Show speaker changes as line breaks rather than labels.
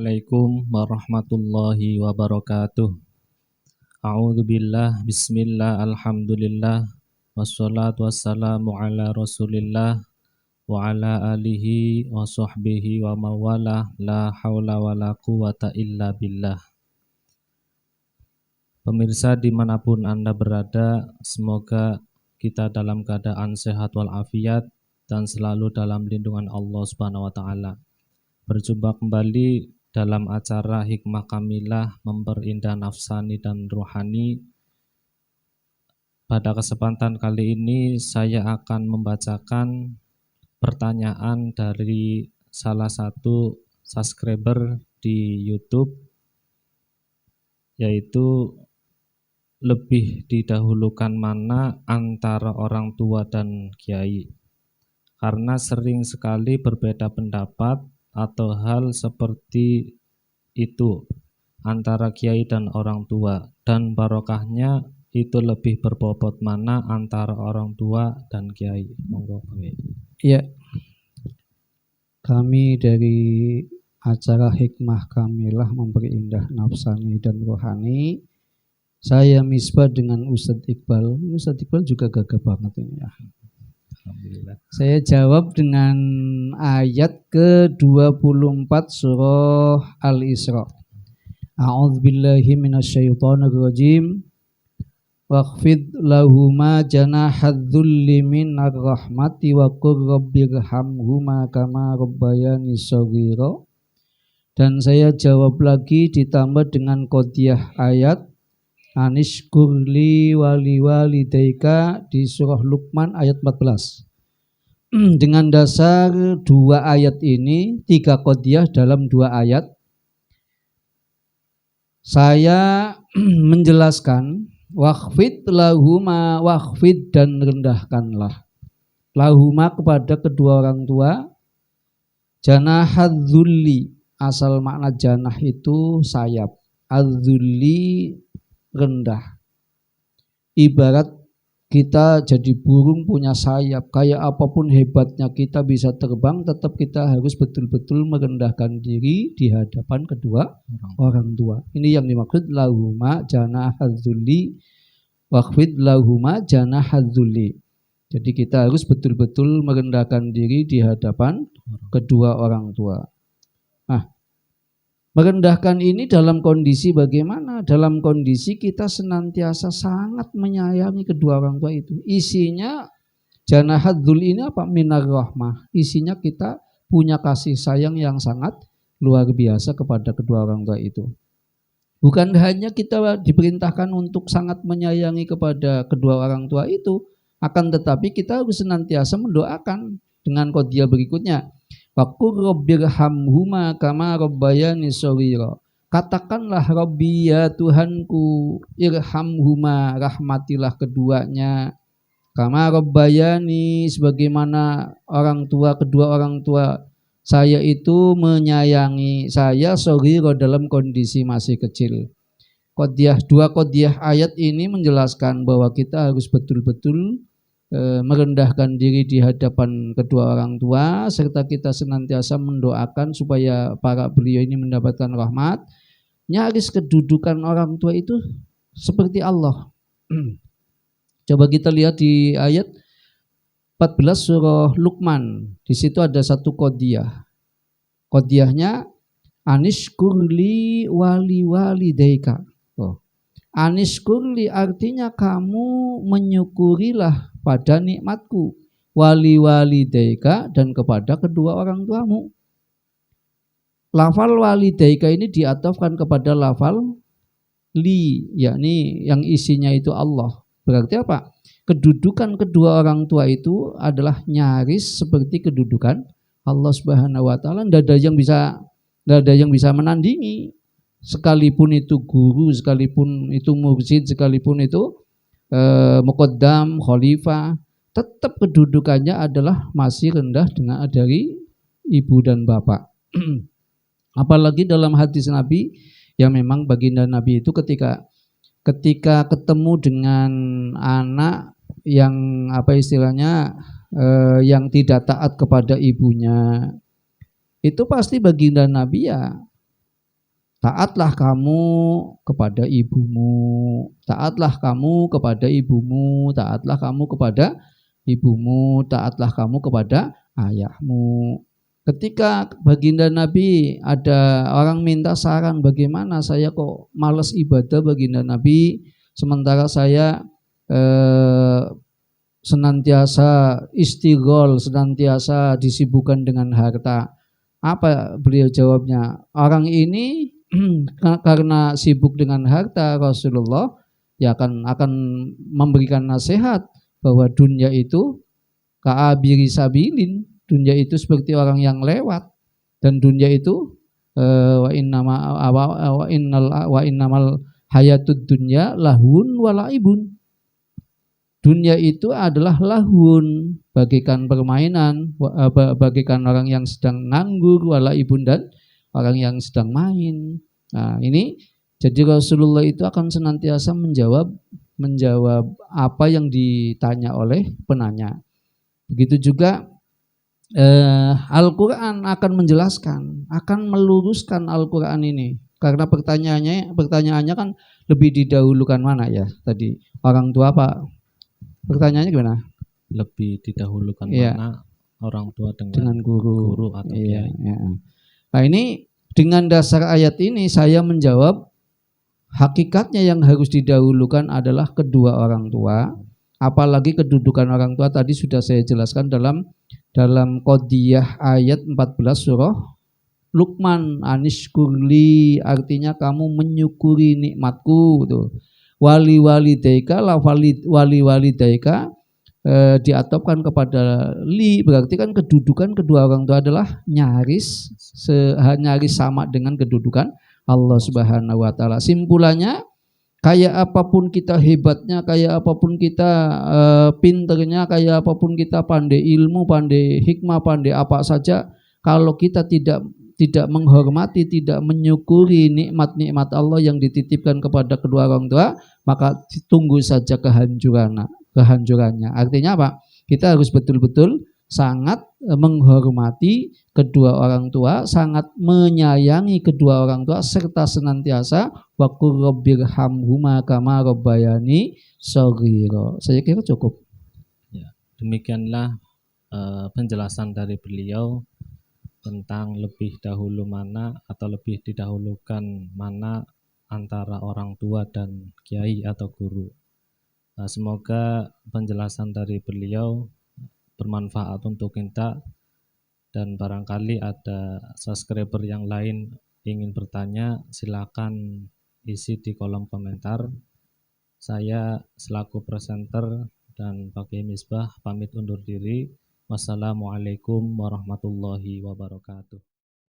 Assalamualaikum warahmatullahi wabarakatuh. A'udzubillah, bismillah, alhamdulillah, wassalatu wassalamu ala rasulillah wa ala alihi wa sahbihi wa mawalah, la hawla wa la quwata illa billah. Pemirsa dimanapun Anda berada, semoga kita dalam keadaan sehat walafiat dan selalu dalam lindungan Allah Subhanahu wa Ta'ala. Berjumpa kembali dalam acara Hikmah Kamilah Memperindah Nafsani dan Rohani. Pada kesempatan kali ini saya akan membacakan pertanyaan dari salah satu subscriber di YouTube, yaitu lebih didahulukan mana antara orang tua dan kiai, karena sering sekali berbeda pendapat atau hal seperti itu antara kiai dan orang tua, dan barokahnya itu lebih berbobot mana antara orang tua dan kiai. Monggo.
Ya, kami dari acara Hikmah Kamilah Memperindah Nafsani dan Rohani, saya Misbah dengan Ustadz Iqbal. Ustadz Iqbal juga gagah banget ini ya.
Alhamdulillah.
Saya jawab dengan ayat ke-24 surah Al-Isra. A'udzubillahi minasyaitonirrajim. Waqfid lahuma janahadzulli minar rahmati wa qur rabbirhamhuma kama rabbayani shaghira. Dan saya jawab lagi ditambah dengan qodiyah ayat Anishkurli wali walidaika di surah Luqman ayat 14. Dengan dasar dua ayat ini, tiga qodiyah dalam dua ayat, saya menjelaskan waqfid lahuma, waqfid dan rendahkanlah lahuma kepada kedua orang tua, janahadzulli, asal makna janah itu sayap, adzulli rendah. Ibarat kita jadi burung punya sayap, kayak apapun hebatnya kita bisa terbang, tetap kita harus betul-betul merendahkan diri di hadapan kedua orang tua. Ini yang dimaksud lahuma janahadzulli, waqfid lahuma janahadzulli. Jadi kita harus betul-betul merendahkan diri di hadapan kedua orang tua. Nah, merendahkan ini dalam kondisi bagaimana? Dalam kondisi kita senantiasa sangat menyayangi kedua orang tua itu. Isinya janahadzul ini apa? Minar rahmah. Isinya kita punya kasih sayang yang sangat luar biasa kepada kedua orang tua itu. Bukan hanya kita diperintahkan untuk sangat menyayangi kepada kedua orang tua itu, akan tetapi kita harus senantiasa mendoakan dengan qodiyah berikutnya. Waqur rabbirhamhuma kama rabbayani shaghira. Katakanlah Rabbi, ya Tuhanku, irhamhuma, rahmatilah keduanya, kama rabbayani, sebagaimana kedua orang tua saya itu menyayangi saya, shaghira, dalam kondisi masih kecil. Dua qodiyah ayat ini menjelaskan bahwa kita harus betul-betul merendahkan diri di hadapan kedua orang tua, serta kita senantiasa mendoakan supaya para beliau ini mendapatkan rahmat. Nyaris kedudukan orang tua itu seperti Allah. Coba kita lihat di ayat 14 surah Luqman. Di situ ada satu qodiyah. Qodiyahnya anishkurli wali walidaika. Anishkurli artinya kamu menyukurilah pada nikmatku, wali walidaika, dan kepada kedua orang tuamu. Lafal walidaika ini diatofkan kepada lafal li, yakni yang isinya itu Allah. Berarti apa? Kedudukan kedua orang tua itu adalah nyaris seperti kedudukan Allah Subhanahu wa Ta'ala. Tidak ada yang bisa menandingi. Sekalipun itu guru, sekalipun itu mursyid, sekalipun itu muqaddam, khalifah, tetap kedudukannya adalah masih rendah dengan dari ibu dan bapak. Apalagi dalam hadis Nabi, yang memang baginda Nabi itu ketika ketemu dengan anak yang yang tidak taat kepada ibunya, itu pasti baginda Nabi ya taatlah kamu kepada ibumu, taatlah kamu kepada ibumu, taatlah kamu kepada ibumu, taatlah kamu kepada ayahmu. Ketika baginda Nabi ada orang minta saran, bagaimana saya kok males ibadah baginda Nabi, sementara saya senantiasa istighol, senantiasa disibukkan dengan harta. Apa beliau jawabnya? Orang ini karena sibuk dengan harta, Rasulullah ya akan memberikan nasihat bahwa dunia itu ka'abiri sabilin, dunia itu seperti orang yang lewat, dan dunia itu wa innamal hayatud dunya lahun walaibun. Dunia itu adalah lahun, bagaikan permainan, bagaikan orang yang sedang nganggur, walaibun, dan orang yang sedang main. Nah, ini jadi Rasulullah itu akan senantiasa menjawab apa yang ditanya oleh penanya. Begitu juga Al-Quran akan menjelaskan, akan meluruskan Al-Quran ini. Karena pertanyaannya kan lebih didahulukan mana ya tadi, orang tua apa? Pertanyaannya gimana?
Lebih didahulukan
ya,
mana orang tua
dengan guru
atau
ya,
kiai.
Ya. Nah, ini dengan dasar ayat ini saya menjawab hakikatnya yang harus didahulukan adalah kedua orang tua. Apalagi kedudukan orang tua tadi sudah saya jelaskan dalam qodiyah ayat 14 surah Luqman, anishkurli, artinya kamu menyukuri nikmatku. Wali walidaika, wali walidaika diatopkan kepada li, berarti kan kedudukan kedua orang tua adalah nyaris sama dengan kedudukan Allah Subhanahu wa taala. Simpulannya, kayak apapun kita hebatnya, kayak apapun kita pinternya, kayak apapun kita pandai ilmu, pandai hikmah, pandai apa saja, kalau kita tidak menghormati, tidak menyukuri nikmat-nikmat Allah yang dititipkan kepada kedua orang tua, maka tunggu saja kehancurannya. Artinya apa? Kita harus betul-betul sangat menghormati kedua orang tua, sangat menyayangi kedua orang tua, serta senantiasa wa qur rabbirhamhuma kama rabbayani shaghira. Saya kira cukup.
Ya, demikianlah penjelasan dari beliau tentang lebih dahulu mana atau lebih didahulukan mana antara orang tua dan kiai atau guru. Semoga penjelasan dari beliau bermanfaat untuk kita, dan barangkali ada subscriber yang lain ingin bertanya, silakan isi di kolom komentar. Saya selaku presenter dan Pak Misbah pamit undur diri. Wassalamualaikum warahmatullahi wabarakatuh.